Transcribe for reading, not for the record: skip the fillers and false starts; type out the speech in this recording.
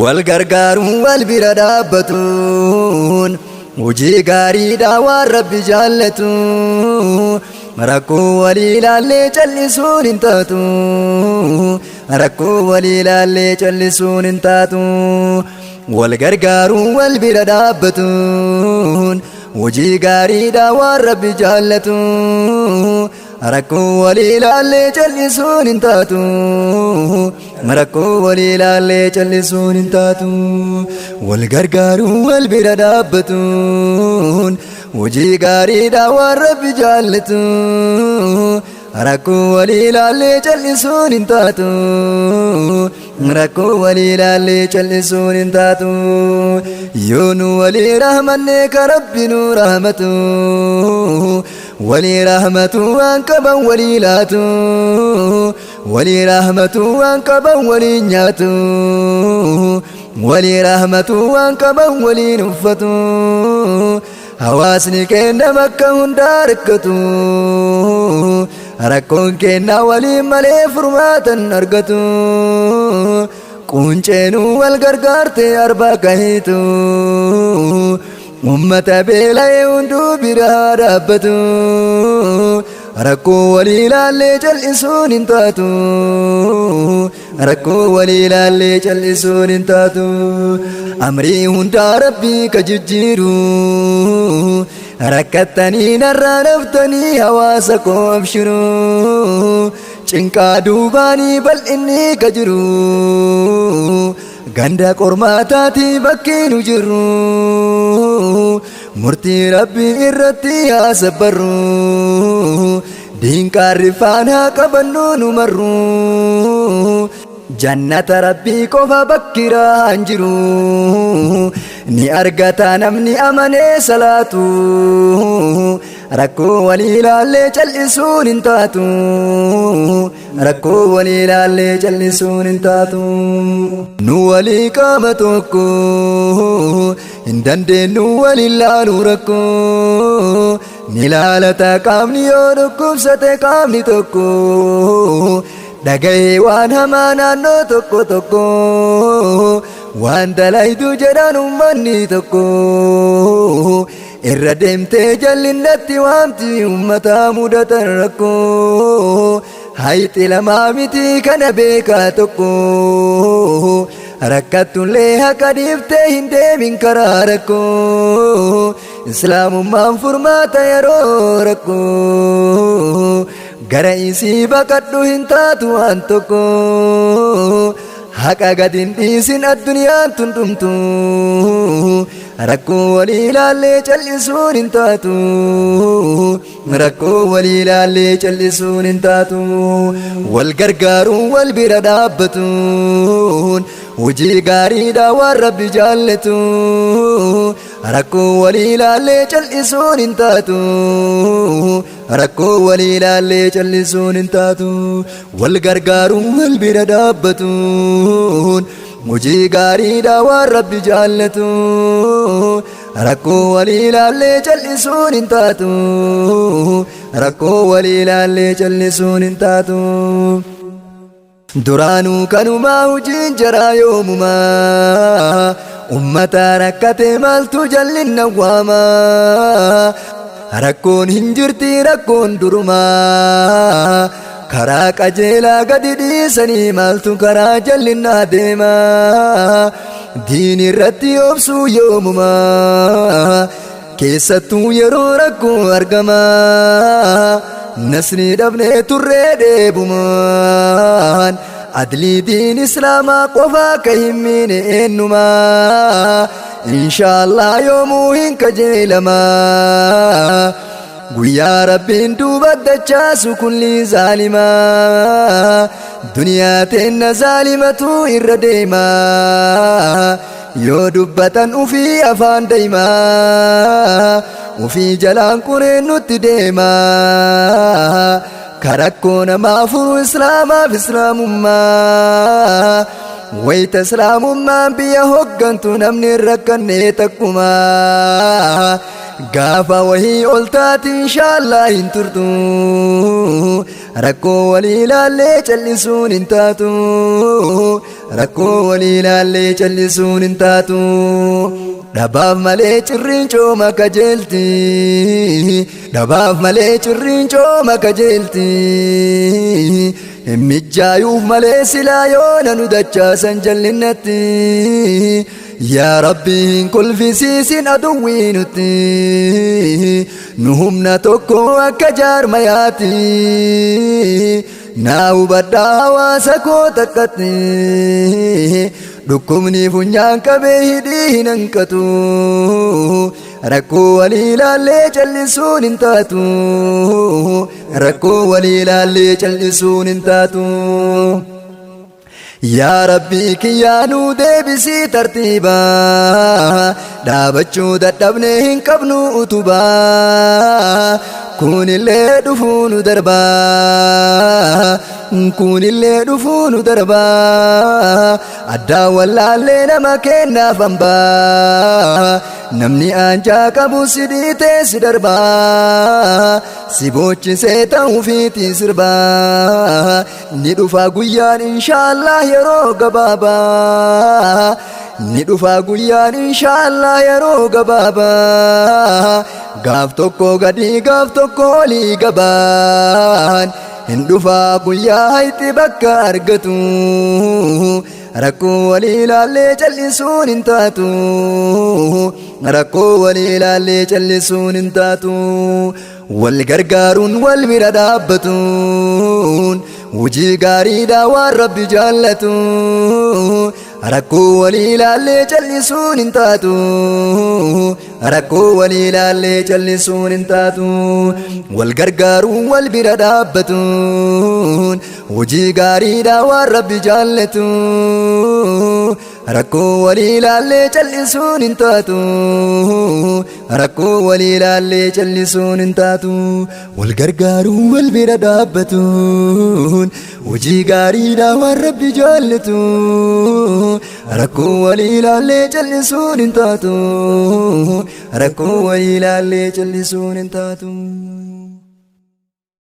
والغرغارون والبرا دابتون وجي غاريدا والرب جالتون ركو وليلا اللي جلسون انتاتو ركو وليلا اللي جلسون انتاتو والغرغارون والبرا دابتون وجي غاريدا والرب جالتون ركو وليلا اللي جلسون انتاتو ركو وليلا اللي جلسون انتاتو والغرغارون والبرا دابتون وجي غاريدا والرب جالتون ركو وليلا اللي جلسون انتاتو ركو وليلا اللي جلسون انتاتو يونو ولي رحمنك ربي نور رحمته ولي رحمته وانكبا وليلاته ولي رحمته وانكبا ولينياته ولي رحمته وانكبا ولينفته حواسني كينا مكة هنداركته ركون كينا ولي ملي فرماتا أرقته كونچينو والغرغارتي أربا كهيتو أمة بيلا يوندو برا رابتو ركو وليلا اللي جلسون انتاتو ركو وليلا اللي جلسون انتاتو أمري هندا ربي كججيرو ركتني نرى نفتني حواسكو أبشرو cinqa duubani bal inni kajru ganda qormaataati bakki nu jirru murtii rabbi irratti haasabbarru diinqa rifaana qabannu nu marru jannata rabbi qofa bakkira hanjiru ni argata namni amane salatu ركو وليلا اللي جلسون انتاتو ركو وليلا اللي جلسون انتاتو نو ولي قامتوكو اندن نو وليلا نوركو نلالتا قامني يوركو بسته قامني توكو دغاي وان همانا نو توكو توكو وان دلايدو جدان مني توكو irrademte jallinnatti waamti ummata mudatan rakko hayti lama miti kana beeka tokko rakkatullee haqa dhiifte hin deemin karaa rakko islaamummaan furmaata yeroo rakko gara isii baqadhu hin taatu waan tokko haqa gadin dhiisin addunyaan tundumtu ركو وليلا اللي جلسون انتاتو ركو وليلا اللي جلسون انتاتو والغرغارون والبرا دابتون وجي غاريدا والرب جالتون ركو وليلا اللي جلسون انتاتو ركو وليلا اللي جلسون انتاتو والغرغارون والبرا دابتون وجي غاريدا والرب جالتو ركو وليلا اللي جلسون انتاتو ركو وليلا اللي جلسون انتاتو درانو كانوا ما وجين جرا يومما أمتا ركتي مالتو جل النواما ركون هنجرتي ركون درما karaa qajeelaa gadi dhiisanii maaltu karaa jallinnaa deema diin irratti obsuu yoomuma keessattuu yeroo rakkoo argama nasni dhabnee turree deebumaan adlii diin islaamaa qofaa ka hin miine eenyuma inshaallah yoomuu hin kajeelama guyyaa rabbiin duuba dachaasu kulli zaalima duniyaa teenna zaalimatu irra deema yoo dubbatan ufii afaan deema ufii jalaan qureen nutti deema karakkoo namaa furu islaamaaf islaamummaa wayta islaamummaan biyya hoggantu namni rakkanne takkuma gaafa wahii oltaati inshaallah hin turtu rakkoo walii ilaallee callisuun hin taatu rakkoo walii ilaallee callisuun hin taatu. Dhabaaf malee cirriin cooma kajeelti, dhabaaf malee cirriin cooma kajeelti. Mijjaayuuf malee silaa yoona nu dachaasan jallinnatti. Yaa Rabbi hin kolfisiisin aduwwii nutti, nu humna tokko akka jaarmayaati. Naa hubadhaa hawaasa koo takkatti, dhukkubni funyaan qabee hidhii hin hanqatu. Rakkoo walii ilaallee callisuun hin taatu, rakkoo walii ilaallee callisuun hin taatu. Yaa Rabbi kiyyaa nu deebisii tartiibaa, dhaabachuu dadhabnee hin qabnu utubaa. Kunillee dhufuu nu darbaa, kunillee dhufuu nu darbaa. Addaa wallaallee nama kennaaf hambaa, namni aanjaa qabu si dhiitee si darbaa. Si boochisee ta'uufiitii sirbaa, ni dhufaa guyyaan inshaallah yeroo gabaabaa. Ni dhufaa guyyaan inshaallah yeroo gabaabaa. Gaaf tokko gadii gaaf tokko olii gabaan, hin dhufaa guyyaa hayti bakka argatu. Rakkoo walii ilaallee callisuun hin taatu, rakkoo walii ilaallee callisuun hin taatu. Wal gargaaruun wal bira dhaabbatuun hojii gaariidha waan Rabbi jaallatu. Rakkoo walii ilaallee callisuun hin taatu, rakkoo walii ilaallee callisuun hin taatu. Wal gargaaruun wal bira dhaabbatuun hojii gaariidha waan Rabbi jaallatu. Rakkoo walii ilaallee callisuun hin taatu, rakkoo walii ilaallee callisuun hin taatu. Wal gargaaruun wal bira dhaabbatuun hojii gaariidha waan Rabbi jaallatu. Rakkoo walii ilaallee callisuun hin taatu, rakkoo walii ilaallee callisuun hin taatu.